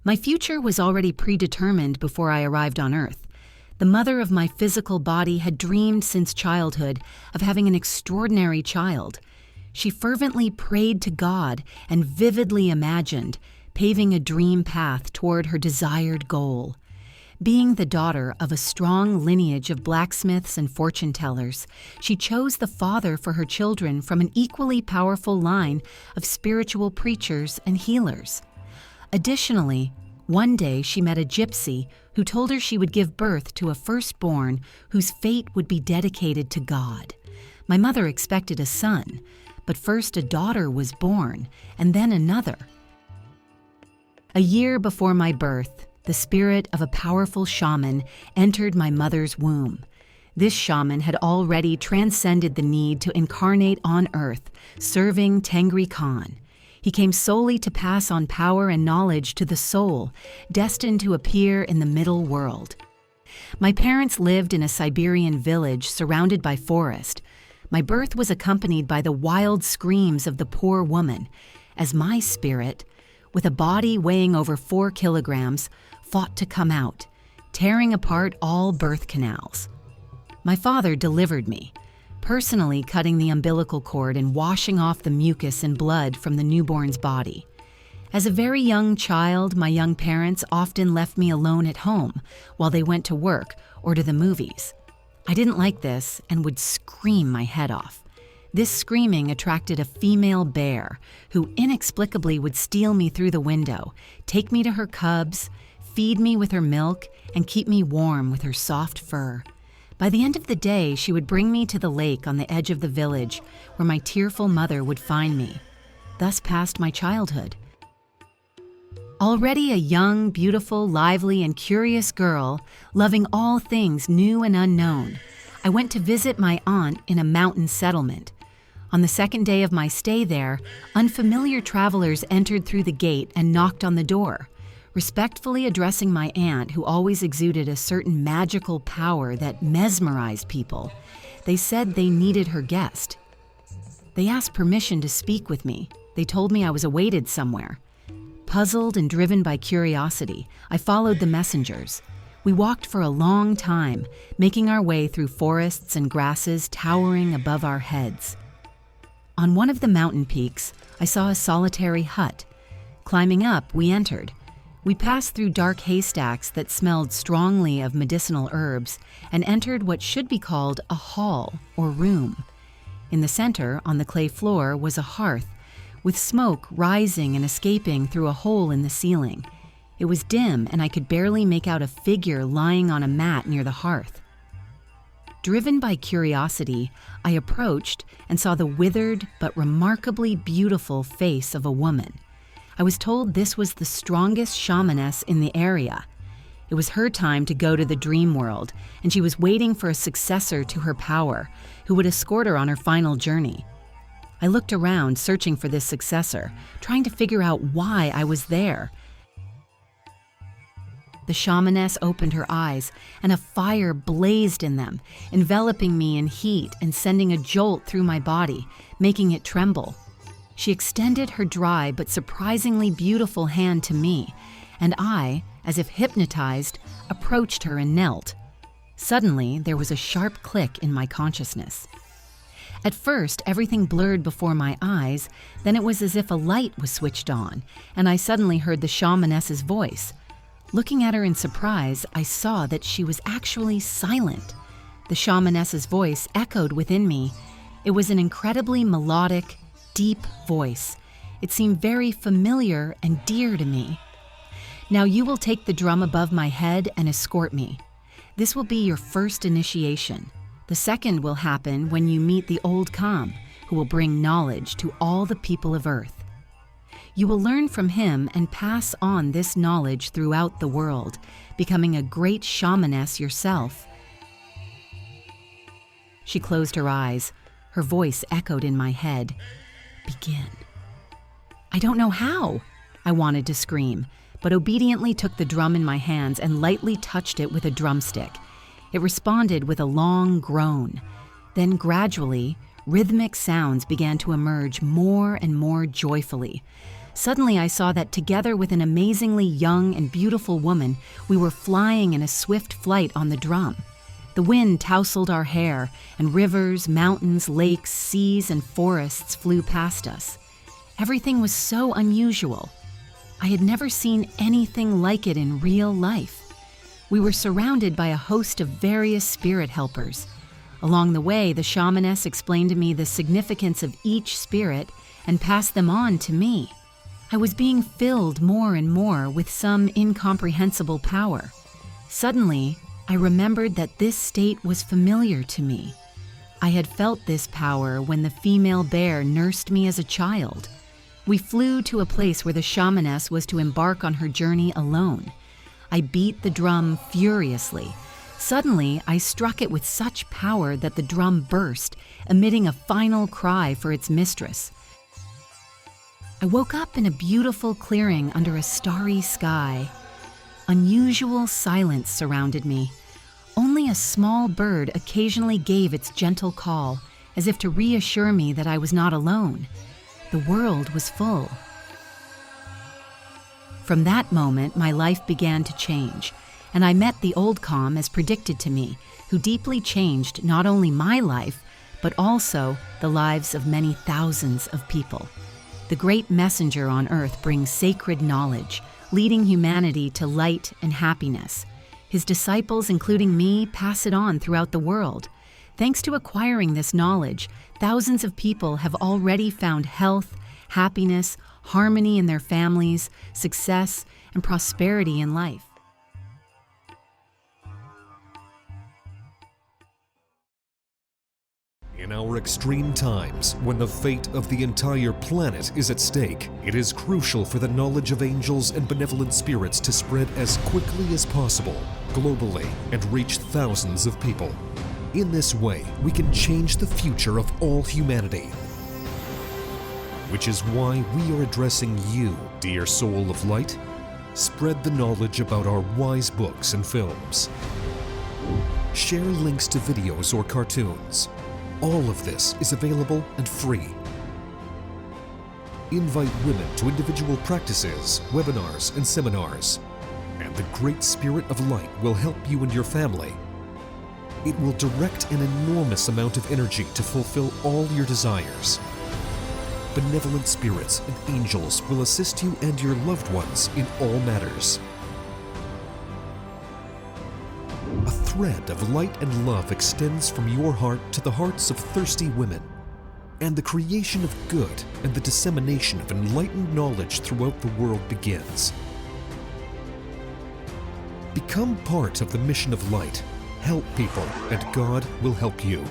My future was already predetermined before I arrived on Earth. The mother of my physical body had dreamed since childhood of having an extraordinary child. She fervently prayed to God and vividly imagined, paving a dream path toward her desired goal. Being the daughter of a strong lineage of blacksmiths and fortune-tellers, she chose the father for her children from an equally powerful line of spiritual preachers and healers. Additionally, one day she met a gypsy who told her she would give birth to a firstborn whose fate would be dedicated to God. My mother expected a son, but first a daughter was born, and then another. A year before my birth, the spirit of a powerful shaman entered my mother's womb. This shaman had already transcended the need to incarnate on Earth, serving Tengri Khan. He came solely to pass on power and knowledge to the soul, destined to appear in the middle world. My parents lived in a Siberian village surrounded by forest. My birth was accompanied by the wild screams of the poor woman, as my spirit, with a body weighing over 4 kilograms, fought to come out, tearing apart all birth canals. My father delivered me, personally cutting the umbilical cord and washing off the mucus and blood from the newborn's body. As a very young child, my young parents often left me alone at home while they went to work or to the movies. I didn't like this and would scream my head off. This screaming attracted a female bear who inexplicably would steal me through the window, take me to her cubs, feed me with her milk, and keep me warm with her soft fur. By the end of the day, she would bring me to the lake on the edge of the village where my tearful mother would find me. Thus passed my childhood. Already a young, beautiful, lively, and curious girl, loving all things new and unknown, I went to visit my aunt in a mountain settlement. On the second day of my stay there, unfamiliar travelers entered through the gate and knocked on the door. Respectfully addressing my aunt, who always exuded a certain magical power that mesmerized people, they said they needed her guest. They asked permission to speak with me. They told me I was awaited somewhere. Puzzled and driven by curiosity, I followed the messengers. We walked for a long time, making our way through forests and grasses towering above our heads. On one of the mountain peaks, I saw a solitary hut. Climbing up, we entered. We passed through dark haystacks that smelled strongly of medicinal herbs and entered what should be called a hall or room. In the center, on the clay floor, was a hearth, with smoke rising and escaping through a hole in the ceiling. It was dim, and I could barely make out a figure lying on a mat near the hearth. Driven by curiosity, I approached and saw the withered but remarkably beautiful face of a woman. I was told this was the strongest shamaness in the area. It was her time to go to the dream world, and she was waiting for a successor to her power, who would escort her on her final journey. I looked around, searching for this successor, trying to figure out why I was there. The shamaness opened her eyes, and a fire blazed in them, enveloping me in heat and sending a jolt through my body, making it tremble. She extended her dry but surprisingly beautiful hand to me, and I, as if hypnotized, approached her and knelt. Suddenly, there was a sharp click in my consciousness. At first, everything blurred before my eyes, then it was as if a light was switched on, and I suddenly heard the shamaness's voice. Looking at her in surprise, I saw that she was actually silent. The shamaness's voice echoed within me. It was an incredibly melodic, deep voice. It seemed very familiar and dear to me. Now you will take the drum above my head and escort me. This will be your first initiation. The second will happen when you meet the old Kam, who will bring knowledge to all the people of Earth. You will learn from him and pass on this knowledge throughout the world, becoming a great shamaness yourself. She closed her eyes. Her voice echoed in my head. Begin. I don't know how, I wanted to scream, but obediently took the drum in my hands and lightly touched it with a drumstick. It responded with a long groan. Then gradually, rhythmic sounds began to emerge more and more joyfully. Suddenly I saw that together with an amazingly young and beautiful woman, we were flying in a swift flight on the drum. The wind tousled our hair, and rivers, mountains, lakes, seas, and forests flew past us. Everything was so unusual. I had never seen anything like it in real life. We were surrounded by a host of various spirit helpers. Along the way, the shamaness explained to me the significance of each spirit and passed them on to me. I was being filled more and more with some incomprehensible power. Suddenly, I remembered that this state was familiar to me. I had felt this power when the female bear nursed me as a child. We flew to a place where the shamaness was to embark on her journey alone. I beat the drum furiously. Suddenly, I struck it with such power that the drum burst, emitting a final cry for its mistress. I woke up in a beautiful clearing under a starry sky. Unusual silence surrounded me. Only a small bird occasionally gave its gentle call, as if to reassure me that I was not alone. The world was full. From that moment, my life began to change, and I met the old calm as predicted to me, who deeply changed not only my life, but also the lives of many thousands of people. The great messenger on earth brings sacred knowledge, leading humanity to light and happiness. His disciples, including me, pass it on throughout the world. Thanks to acquiring this knowledge, thousands of people have already found health, happiness, harmony in their families, success, and prosperity in life. In our extreme times, when the fate of the entire planet is at stake, it is crucial for the knowledge of angels and benevolent spirits to spread as quickly as possible, globally, and reach thousands of people. In this way, we can change the future of all humanity. Which is why we are addressing you, dear soul of light. Spread the knowledge about our wise books and films. Share links to videos or cartoons. All of this is available and free. Invite women to individual practices, webinars, and seminars. And the Great Spirit of Light will help you and your family. It will direct an enormous amount of energy to fulfill all your desires. Benevolent spirits and angels will assist you and your loved ones in all matters. A thread of light and love extends from your heart to the hearts of thirsty women, and the creation of good and the dissemination of enlightened knowledge throughout the world begins. Become part of the mission of light. Help people, and God will help you.